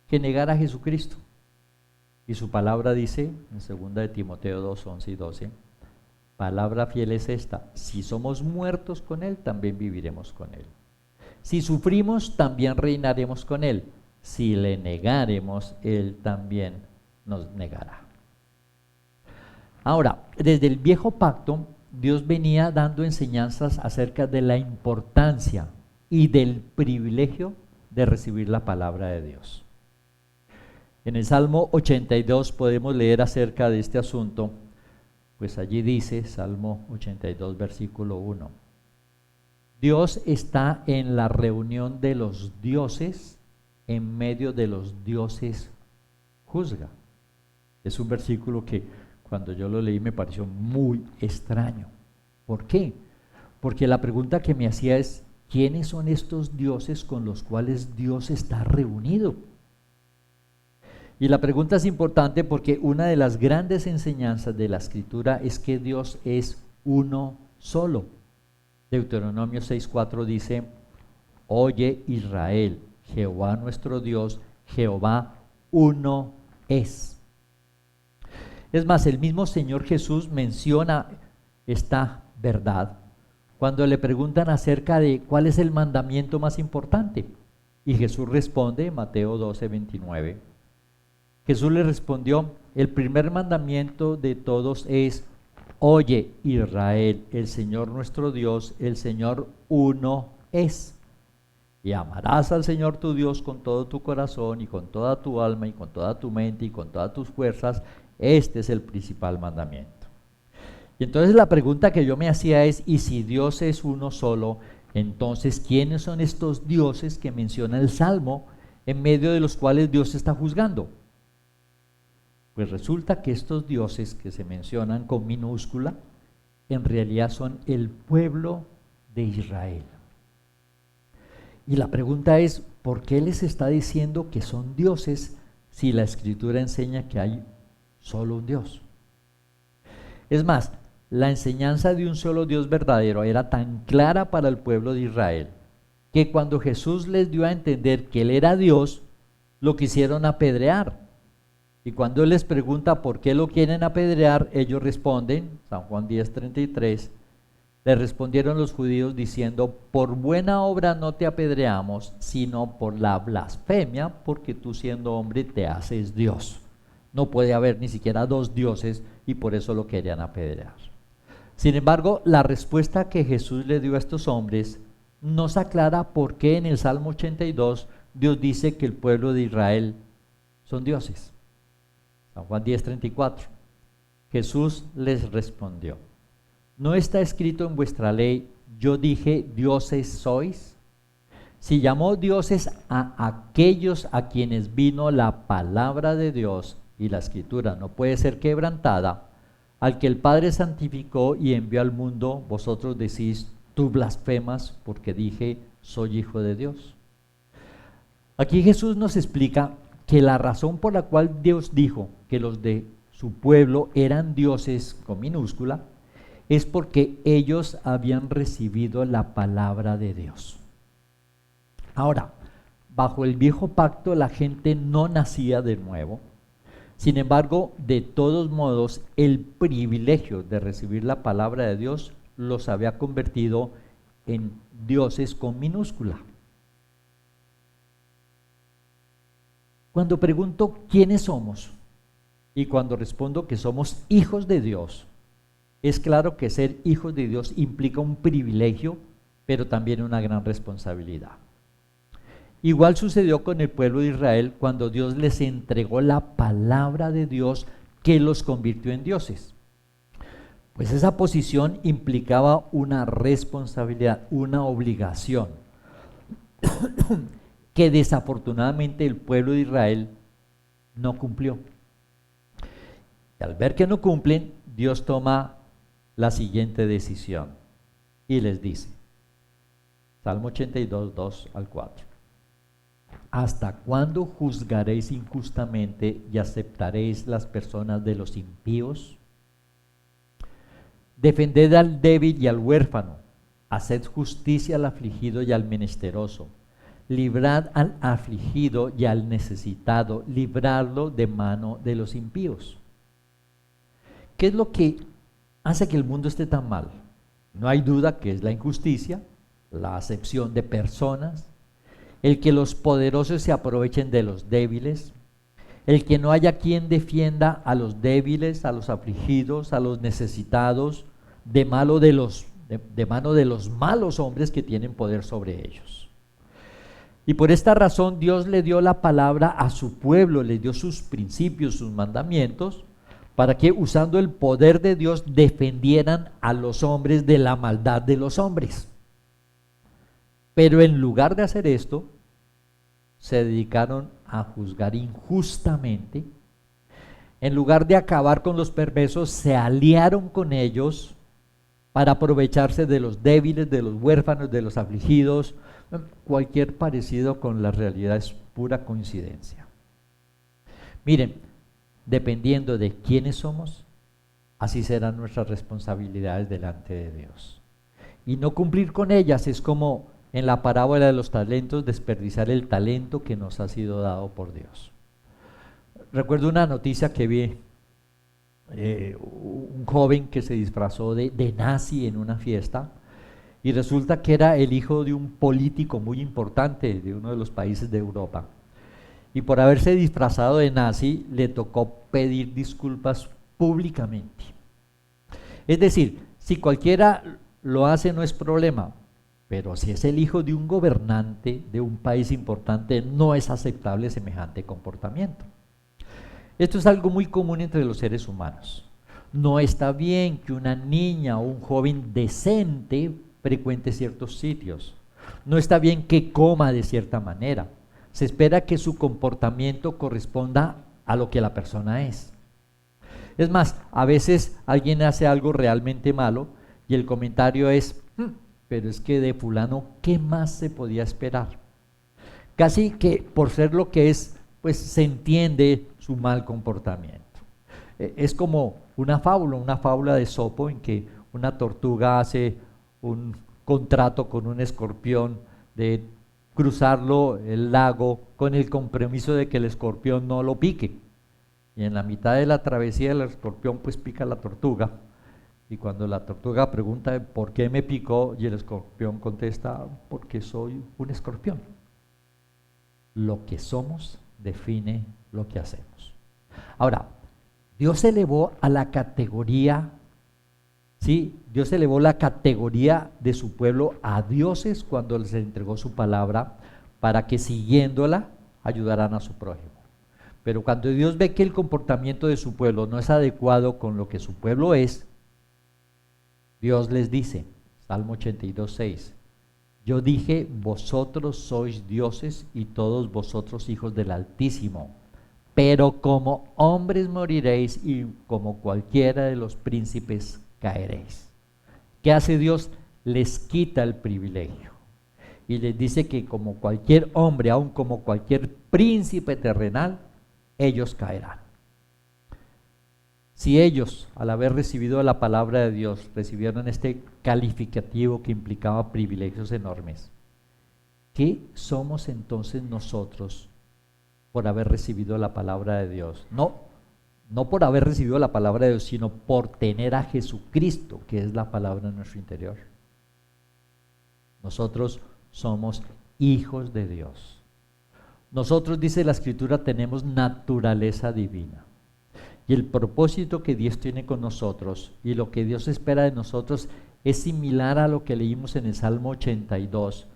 S1: que negar a Jesucristo. Y su palabra dice, en 2 de Timoteo 2:11 y 12, palabra fiel es esta, si somos muertos con Él, también viviremos con Él. Si sufrimos, también reinaremos con Él. Si le negaremos, Él también nos negará. Ahora, desde el viejo pacto, Dios venía dando enseñanzas acerca de la importancia y del privilegio de recibir la palabra de Dios. En el Salmo 82 podemos leer acerca de este asunto, pues allí dice, Salmo 82, versículo 1, Dios está en la reunión de los dioses en medio de los dioses juzga. Es un versículo que cuando yo lo leí me pareció muy extraño. ¿Por qué? Porque la pregunta que me hacía es, ¿quiénes son estos dioses con los cuales Dios está reunido? Y la pregunta es importante porque una de las grandes enseñanzas de la Escritura es que Dios es uno solo. Deuteronomio 6:4 dice, oye Israel, Jehová nuestro Dios, Jehová uno es. Es más, el mismo Señor Jesús menciona esta verdad cuando le preguntan acerca de cuál es el mandamiento más importante. Y Jesús responde, Mateo 12:29. Jesús le respondió, el primer mandamiento de todos es, oye Israel, el Señor nuestro Dios, el Señor uno es. Y amarás al Señor tu Dios con todo tu corazón y con toda tu alma y con toda tu mente y con todas tus fuerzas. Este es el principal mandamiento. Y entonces la pregunta que yo me hacía es, ¿y si Dios es uno solo, entonces quiénes son estos dioses que menciona el Salmo en medio de los cuales Dios está juzgando? Pues resulta que estos dioses que se mencionan con minúscula, en realidad son el pueblo de Israel. Y la pregunta es, ¿por qué les está diciendo que son dioses si la Escritura enseña que hay solo un Dios? Es más, la enseñanza de un solo Dios verdadero era tan clara para el pueblo de Israel, que cuando Jesús les dio a entender que Él era Dios, lo quisieron apedrear. Y cuando Él les pregunta por qué lo quieren apedrear, ellos responden, San Juan 10:33, le respondieron los judíos diciendo, por buena obra no te apedreamos, sino por la blasfemia, porque tú siendo hombre te haces Dios. No puede haber ni siquiera dos dioses y por eso lo querían apedrear. Sin embargo, la respuesta que Jesús le dio a estos hombres nos aclara por qué en el Salmo 82 Dios dice que el pueblo de Israel son dioses. San Juan 10:34. Jesús les respondió, ¿no está escrito en vuestra ley, yo dije, dioses sois? Si llamó dioses a aquellos a quienes vino la palabra de Dios, y la Escritura no puede ser quebrantada, al que el Padre santificó y envió al mundo, vosotros decís, tú blasfemas porque dije, soy hijo de Dios. Aquí Jesús nos explica que la razón por la cual Dios dijo que los de su pueblo eran dioses con minúscula es porque ellos habían recibido la palabra de Dios. Ahora, bajo el viejo pacto la gente no nacía de nuevo. Sin embargo, de todos modos, el privilegio de recibir la palabra de Dios los había convertido en dioses con minúscula. Cuando pregunto quiénes somos y cuando respondo que somos hijos de Dios, es claro que ser hijos de Dios implica un privilegio, pero también una gran responsabilidad. Igual sucedió con el pueblo de Israel cuando Dios les entregó la palabra de Dios que los convirtió en dioses. Pues esa posición implicaba una responsabilidad, una obligación, que desafortunadamente el pueblo de Israel no cumplió. Y al ver que no cumplen, Dios toma la siguiente decisión y les dice, Salmo 82, 2 al 4. ¿Hasta cuándo juzgaréis injustamente y aceptaréis las personas de los impíos? Defended al débil y al huérfano, haced justicia al afligido y al menesteroso, librad al afligido y al necesitado, libradlo de mano de los impíos. ¿Qué es lo que hace que el mundo esté tan mal? No hay duda que es la injusticia, la acepción de personas, el que los poderosos se aprovechen de los débiles, el que no haya quien defienda a los débiles, a los afligidos, a los necesitados, de mano de los malos hombres que tienen poder sobre ellos. Y por esta razón Dios le dio la palabra a su pueblo, le dio sus principios, sus mandamientos, para que usando el poder de Dios defendieran a los hombres de la maldad de los hombres. Pero en lugar de hacer esto, se dedicaron a juzgar injustamente. En lugar de acabar con los perversos, se aliaron con ellos para aprovecharse de los débiles, de los huérfanos, de los afligidos. Cualquier parecido con la realidad es pura coincidencia. Miren, dependiendo de quiénes somos, así serán nuestras responsabilidades delante de Dios. Y no cumplir con ellas es como en la parábola de los talentos, desperdiciar el talento que nos ha sido dado por Dios. Recuerdo una noticia que vi, un joven que se disfrazó de nazi en una fiesta, y resulta que era el hijo de un político muy importante de uno de los países de Europa. Y por haberse disfrazado de nazi, le tocó pedir disculpas públicamente. Es decir, si cualquiera lo hace no es problema, pero si es el hijo de un gobernante de un país importante, no es aceptable semejante comportamiento. Esto es algo muy común entre los seres humanos. No está bien que una niña o un joven decente frecuente ciertos sitios. No está bien que coma de cierta manera. Se espera que su comportamiento corresponda a lo que la persona es. Es más, a veces alguien hace algo realmente malo y el comentario es, pero es que de fulano, ¿qué más se podía esperar? Casi que por ser lo que es, pues se entiende su mal comportamiento. Es como una fábula de Esopo en que una tortuga hace un contrato con un escorpión de cruzarlo el lago con el compromiso de que el escorpión no lo pique. Y en la mitad de la travesía el escorpión pues pica a la tortuga. Y cuando la tortuga pregunta ¿por qué me picó? Y el escorpión contesta porque soy un escorpión. Lo que somos define lo que hacemos. Ahora, Dios elevó a la categoría, ¿sí? Dios elevó la categoría de su pueblo a dioses cuando les entregó su palabra para que siguiéndola ayudaran a su prójimo. Pero cuando Dios ve que el comportamiento de su pueblo no es adecuado con lo que su pueblo es, Dios les dice, Salmo 82:6, yo dije, vosotros sois dioses y todos vosotros hijos del Altísimo, pero como hombres moriréis y como cualquiera de los príncipes caeréis. ¿Qué hace Dios? Les quita el privilegio y les dice que como cualquier hombre, aun como cualquier príncipe terrenal, ellos caerán. Si ellos, al haber recibido la palabra de Dios, recibieron este calificativo que implicaba privilegios enormes, ¿qué somos entonces nosotros por haber recibido la palabra de Dios? No por haber recibido la palabra de Dios, sino por tener a Jesucristo, que es la palabra en nuestro interior. Nosotros somos hijos de Dios. Nosotros, dice la Escritura, tenemos naturaleza divina. Y el propósito que Dios tiene con nosotros y lo que Dios espera de nosotros es similar a lo que leímos en el Salmo 82,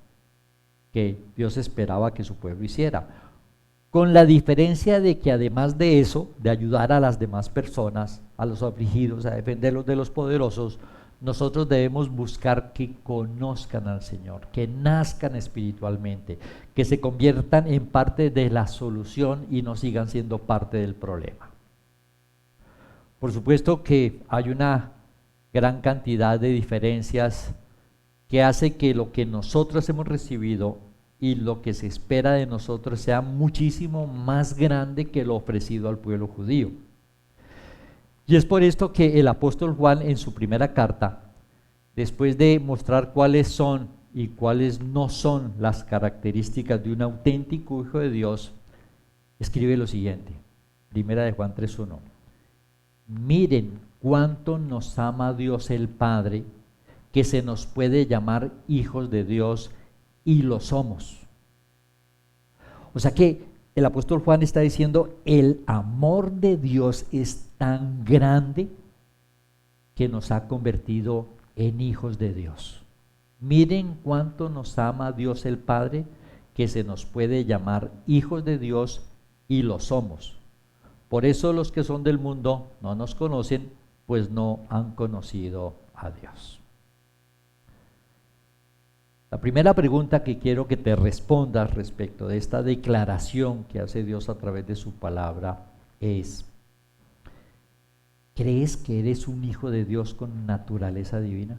S1: que Dios esperaba que su pueblo hiciera. Con la diferencia de que además de eso, de ayudar a las demás personas, a los afligidos, a defenderlos de los poderosos, nosotros debemos buscar que conozcan al Señor, que nazcan espiritualmente, que se conviertan en parte de la solución y no sigan siendo parte del problema. Por supuesto que hay una gran cantidad de diferencias que hace que lo que nosotros hemos recibido y lo que se espera de nosotros sea muchísimo más grande que lo ofrecido al pueblo judío. Y es por esto que el apóstol Juan en su primera carta, después de mostrar cuáles son y cuáles no son las características de un auténtico hijo de Dios, escribe lo siguiente, primera de Juan 3:1. Miren cuánto nos ama Dios el Padre, que se nos puede llamar hijos de Dios y lo somos. O sea que el apóstol Juan está diciendo, el amor de Dios es tan grande que nos ha convertido en hijos de Dios. Miren cuánto nos ama Dios el Padre, que se nos puede llamar hijos de Dios y lo somos. Por eso los que son del mundo no nos conocen, pues no han conocido a Dios. La primera pregunta que quiero que te respondas respecto de esta declaración que hace Dios a través de su palabra es: ¿crees que eres un hijo de Dios con naturaleza divina?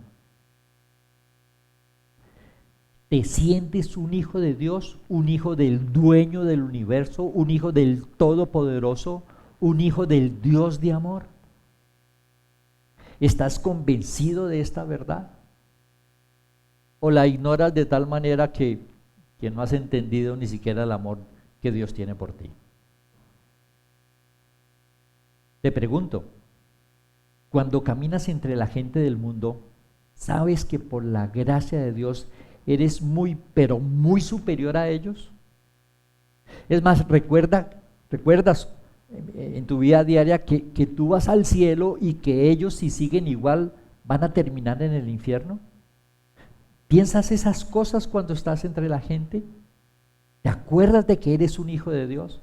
S1: ¿Te sientes un hijo de Dios, un hijo del dueño del universo, un hijo del Todopoderoso, un hijo del Dios de amor? ¿Estás convencido de esta verdad? ¿O la ignoras de tal manera que no has entendido ni siquiera el amor que Dios tiene por ti? Te pregunto, cuando caminas entre la gente del mundo, ¿sabes que por la gracia de Dios eres muy, pero muy superior a ellos? Es más, recuerdas en tu vida diaria que tú vas al cielo y que ellos, si siguen igual, van a terminar en el infierno. ¿Piensas esas cosas cuando estás entre la gente? ¿Te acuerdas de que eres un hijo de Dios?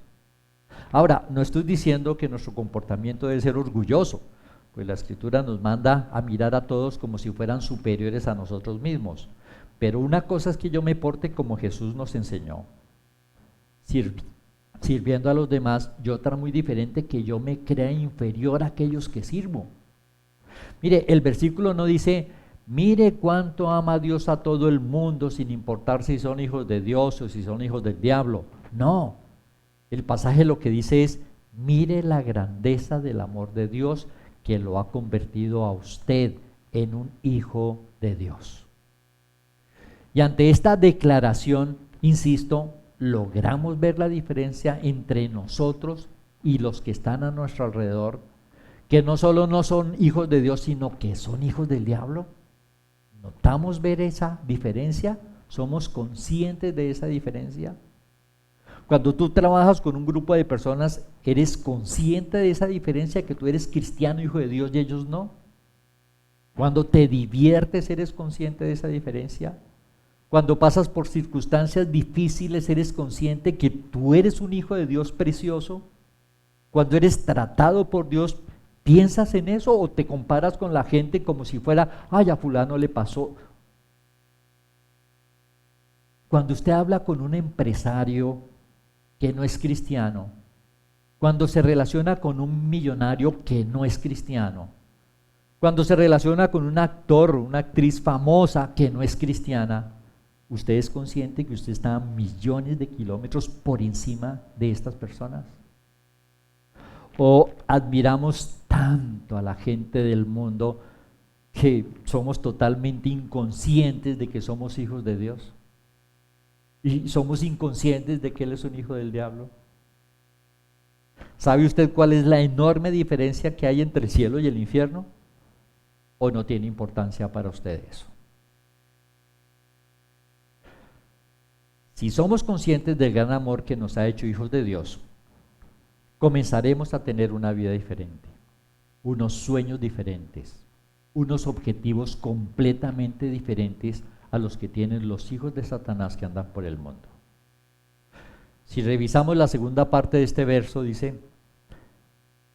S1: Ahora, no estoy diciendo que nuestro comportamiento debe ser orgulloso, pues la Escritura nos manda a mirar a todos como si fueran superiores a nosotros mismos. Pero una cosa es que yo me porte como Jesús nos enseñó, sirviendo a los demás, y otra muy diferente, que yo me crea inferior a aquellos que sirvo. Mire, el versículo no dice: mire cuánto ama Dios a todo el mundo, sin importar si son hijos de Dios o si son hijos del diablo. No, el pasaje lo que dice es: mire la grandeza del amor de Dios, que lo ha convertido a usted en un hijo de Dios. Y ante esta declaración, insisto, logramos ver la diferencia entre nosotros y los que están a nuestro alrededor, que no solo no son hijos de Dios, sino que son hijos del diablo. ¿Notamos ver esa diferencia? ¿Somos conscientes de esa diferencia? Cuando tú trabajas con un grupo de personas, ¿eres consciente de esa diferencia, que tú eres cristiano, hijo de Dios, y ellos no? Cuando te diviertes, ¿eres consciente de esa diferencia? Cuando pasas por circunstancias difíciles, ¿eres consciente que tú eres un hijo de Dios precioso? Cuando eres tratado por Dios, ¿piensas en eso o te comparas con la gente como si fuera: ay, a fulano le pasó? Cuando usted habla con un empresario que no es cristiano, cuando se relaciona con un millonario que no es cristiano, cuando se relaciona con un actor o una actriz famosa que no es cristiana, ¿usted es consciente que usted está a millones de kilómetros por encima de estas personas? ¿O admiramos tanto a la gente del mundo que somos totalmente inconscientes de que somos hijos de Dios? ¿Y somos inconscientes de que Él es un hijo del diablo? ¿Sabe usted cuál es la enorme diferencia que hay entre el cielo y el infierno? ¿O no tiene importancia para usted eso? Si somos conscientes del gran amor que nos ha hecho hijos de Dios, comenzaremos a tener una vida diferente, unos sueños diferentes, unos objetivos completamente diferentes a los que tienen los hijos de Satanás que andan por el mundo. Si revisamos la segunda parte de este verso, dice: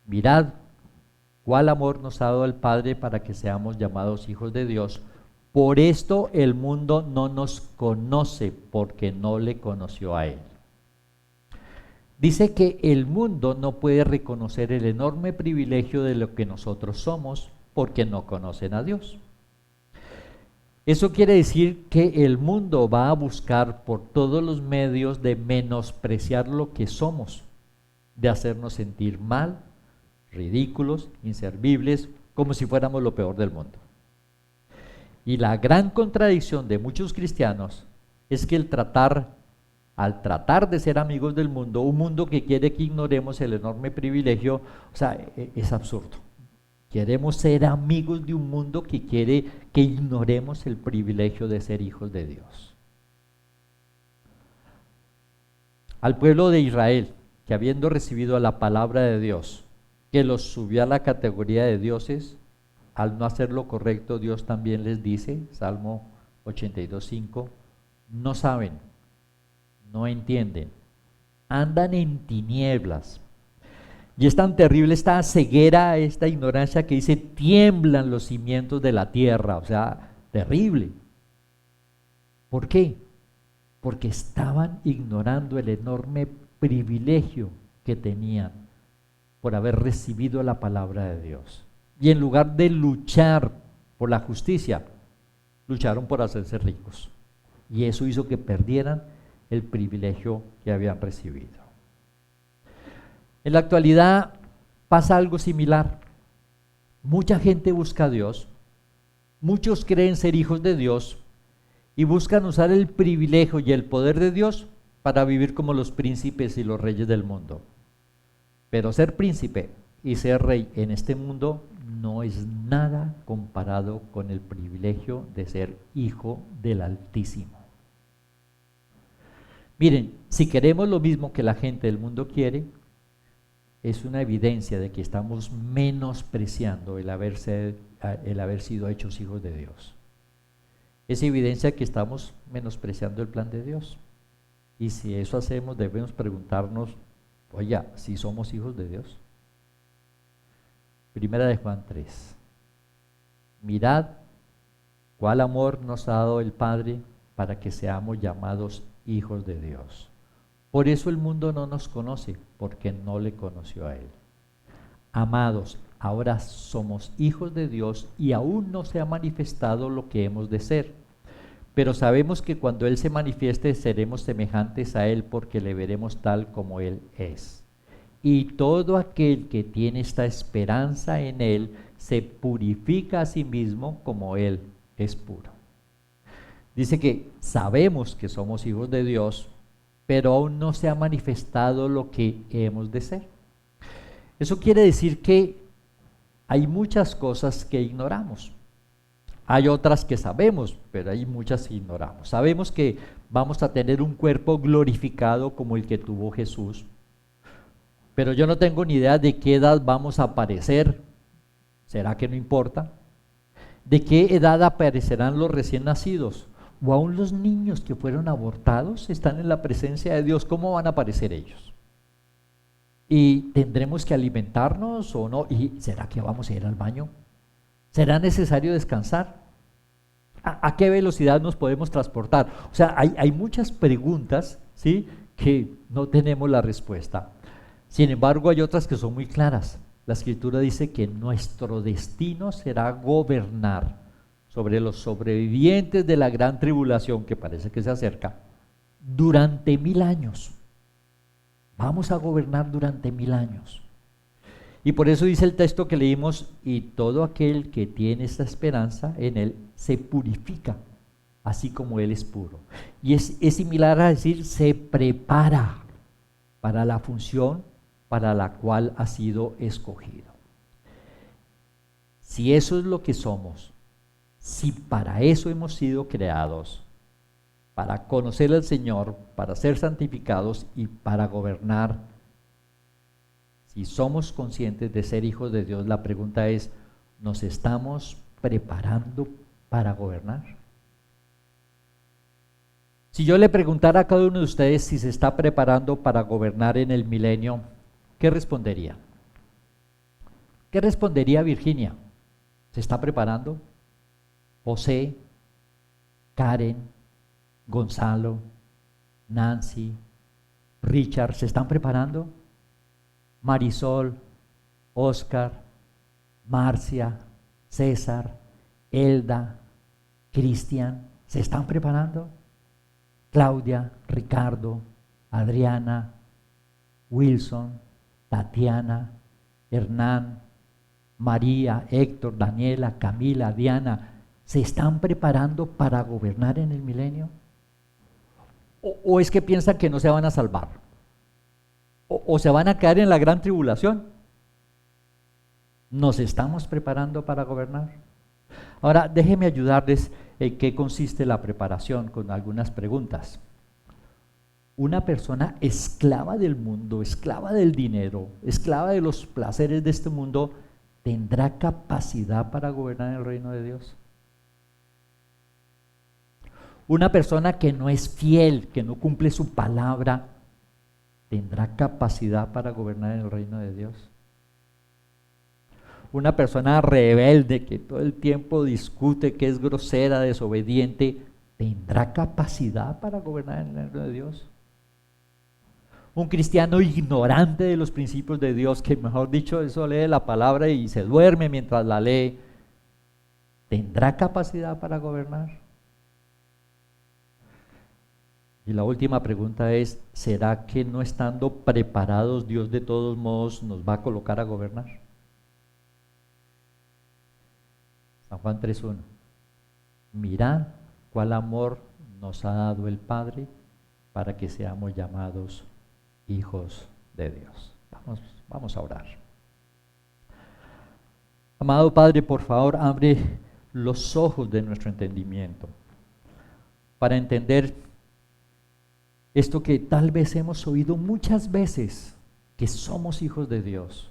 S1: mirad cuál amor nos ha dado el Padre para que seamos llamados hijos de Dios. Por esto el mundo no nos conoce, porque no le conoció a Él. Dice que el mundo no puede reconocer el enorme privilegio de lo que nosotros somos, porque no conocen a Dios. Eso quiere decir que el mundo va a buscar por todos los medios de menospreciar lo que somos, de hacernos sentir mal, ridículos, inservibles, como si fuéramos lo peor del mundo. Y la gran contradicción de muchos cristianos es que al tratar de ser amigos del mundo, un mundo que quiere que ignoremos el enorme privilegio, o sea, es absurdo. Queremos ser amigos de un mundo que quiere que ignoremos el privilegio de ser hijos de Dios. Al pueblo de Israel, que habiendo recibido la palabra de Dios, que los subió a la categoría de dioses, al no hacer lo correcto, Dios también les dice, Salmo 82:5, no saben, no entienden, andan en tinieblas. Y es tan terrible esta ceguera, esta ignorancia, que dice: tiemblan los cimientos de la tierra. O sea, terrible. ¿Por qué? Porque estaban ignorando el enorme privilegio que tenían por haber recibido la palabra de Dios. Y en lugar de luchar por la justicia, lucharon por hacerse ricos. Y eso hizo que perdieran el privilegio que habían recibido. En la actualidad pasa algo similar. Mucha gente busca a Dios, muchos creen ser hijos de Dios y buscan usar el privilegio y el poder de Dios para vivir como los príncipes y los reyes del mundo. Pero ser príncipe y ser rey en este mundo no es nada comparado con el privilegio de ser hijo del Altísimo. Miren, si queremos lo mismo que la gente del mundo quiere, es una evidencia de que estamos menospreciando el haber sido hechos hijos de Dios. Es evidencia que estamos menospreciando el plan de Dios. Y si eso hacemos, debemos preguntarnos, oye, si somos hijos de Dios. Primera de Juan 3. Mirad cuál amor nos ha dado el Padre para que seamos llamados hijos de Dios. Por eso el mundo no nos conoce, porque no le conoció a Él. Amados, ahora somos hijos de Dios y aún no se ha manifestado lo que hemos de ser. Pero sabemos que cuando Él se manifieste seremos semejantes a Él porque le veremos tal como Él es. Y todo aquel que tiene esta esperanza en Él se purifica a sí mismo como Él es puro. Dice que sabemos que somos hijos de Dios, pero aún no se ha manifestado lo que hemos de ser. Eso quiere decir que hay muchas cosas que ignoramos. Hay otras que sabemos, pero hay muchas que ignoramos. Sabemos que vamos a tener un cuerpo glorificado como el que tuvo Jesús, pero yo no tengo ni idea de qué edad vamos a aparecer. ¿Será que no importa? ¿De qué edad aparecerán los recién nacidos? O aún los niños que fueron abortados están en la presencia de Dios. ¿Cómo van a aparecer ellos? ¿Y tendremos que alimentarnos o no? ¿Y será que vamos a ir al baño? ¿Será necesario descansar? ¿A qué velocidad nos podemos transportar? O sea, hay muchas preguntas, ¿sí?, que no tenemos la respuesta. Sin embargo, hay otras que son muy claras. La Escritura dice que nuestro destino será gobernar sobre los sobrevivientes de la gran tribulación que parece que se acerca durante 1000 años. Vamos a gobernar durante 1000 años. Y por eso dice el texto que leímos, y todo aquel que tiene esta esperanza en Él se purifica, así como Él es puro. Y es similar a decir, se prepara para la función para la cual ha sido escogido. Si eso es lo que somos, si para eso hemos sido creados, para conocer al Señor, para ser santificados y para gobernar, si somos conscientes de ser hijos de Dios, la pregunta es, ¿nos estamos preparando para gobernar? Si yo le preguntara a cada uno de ustedes si se está preparando para gobernar en el milenio, ¿qué respondería? ¿Qué respondería Virginia? ¿Se está preparando? José, Karen, Gonzalo, Nancy, Richard, ¿se están preparando? Marisol, Oscar, Marcia, César, Elda, Cristian, ¿se están preparando? Claudia, Ricardo, Adriana, Wilson, Tatiana, Hernán, María, Héctor, Daniela, Camila, Diana, ¿se están preparando para gobernar en el milenio? ¿O es que piensan que no se van a salvar? ¿O se van a caer en la gran tribulación? ¿Nos estamos preparando para gobernar? Ahora, déjenme ayudarles en qué consiste la preparación con algunas preguntas. Una persona esclava del mundo, esclava del dinero, esclava de los placeres de este mundo, ¿tendrá capacidad para gobernar el reino de Dios? Una persona que no es fiel, que no cumple su palabra, ¿tendrá capacidad para gobernar el reino de Dios? Una persona rebelde que todo el tiempo discute, que es grosera, desobediente, ¿tendrá capacidad para gobernar en el reino de Dios? Un cristiano ignorante de los principios de Dios, que mejor dicho, eso lee la palabra y se duerme mientras la lee, ¿tendrá capacidad para gobernar? Y la última pregunta es, ¿será que no estando preparados Dios de todos modos nos va a colocar a gobernar? San Juan 3:1. Mirad cuál amor nos ha dado el Padre para que seamos llamados hijos de Dios. Vamos a orar. Amado Padre, por favor, abre los ojos de nuestro entendimiento para entender esto que tal vez hemos oído muchas veces, que somos hijos de Dios,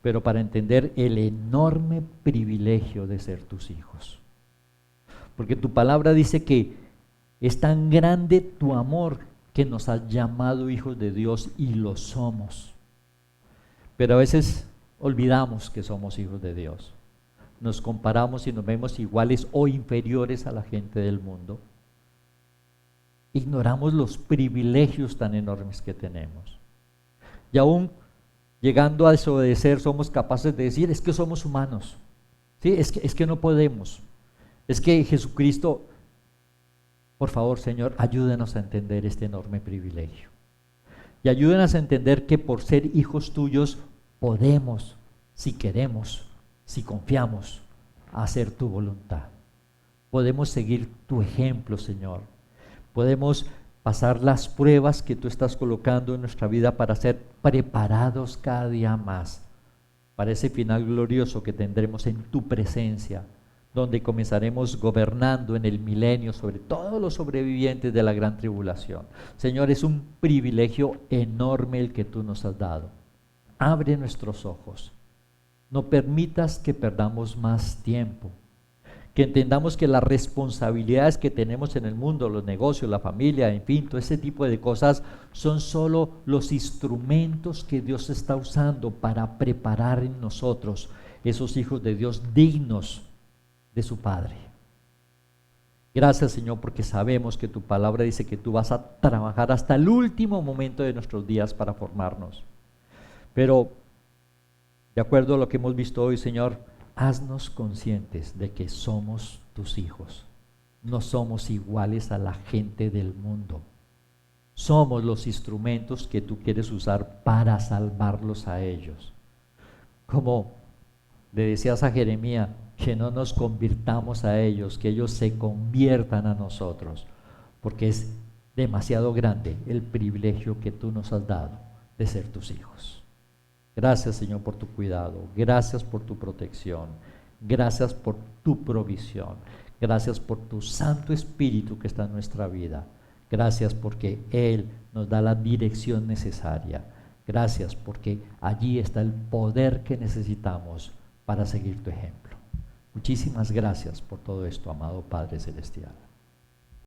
S1: pero para entender el enorme privilegio de ser tus hijos. Porque tu palabra dice que es tan grande tu amor que nos has llamado hijos de Dios y lo somos. Pero a veces olvidamos que somos hijos de Dios. Nos comparamos y nos vemos iguales o inferiores a la gente del mundo. Ignoramos los privilegios tan enormes que tenemos. Y aún llegando a desobedecer, somos capaces de decir, es que somos humanos. ¿Sí? Es que no podemos. Es que Jesucristo, por favor, Señor, ayúdenos a entender este enorme privilegio. Y ayúdenos a entender que por ser hijos tuyos podemos, si queremos, si confiamos, hacer tu voluntad. Podemos seguir tu ejemplo, Señor. Podemos pasar las pruebas que tú estás colocando en nuestra vida para ser preparados cada día más para ese final glorioso que tendremos en tu presencia, donde comenzaremos gobernando en el milenio sobre todos los sobrevivientes de la gran tribulación. Señor, es un privilegio enorme el que tú nos has dado. Abre nuestros ojos. No permitas que perdamos más tiempo. Que entendamos que las responsabilidades que tenemos en el mundo, los negocios, la familia, en fin, todo ese tipo de cosas son solo los instrumentos que Dios está usando para preparar en nosotros esos hijos de Dios dignos de su Padre. Gracias, Señor, porque sabemos que tu palabra dice que tú vas a trabajar hasta el último momento de nuestros días para formarnos. Pero, de acuerdo a lo que hemos visto hoy, Señor, haznos conscientes de que somos tus hijos. No somos iguales a la gente del mundo. Somos los instrumentos que tú quieres usar para salvarlos a ellos. Como le decías a Jeremías, que no nos convirtamos a ellos, que ellos se conviertan a nosotros, porque es demasiado grande el privilegio que tú nos has dado de ser tus hijos. Gracias, Señor, por tu cuidado. Gracias por tu protección. Gracias por tu provisión. Gracias por tu Santo Espíritu que está en nuestra vida. Gracias porque Él nos da la dirección necesaria. Gracias porque allí está el poder que necesitamos para seguir tu ejemplo. Muchísimas gracias por todo esto, amado Padre Celestial.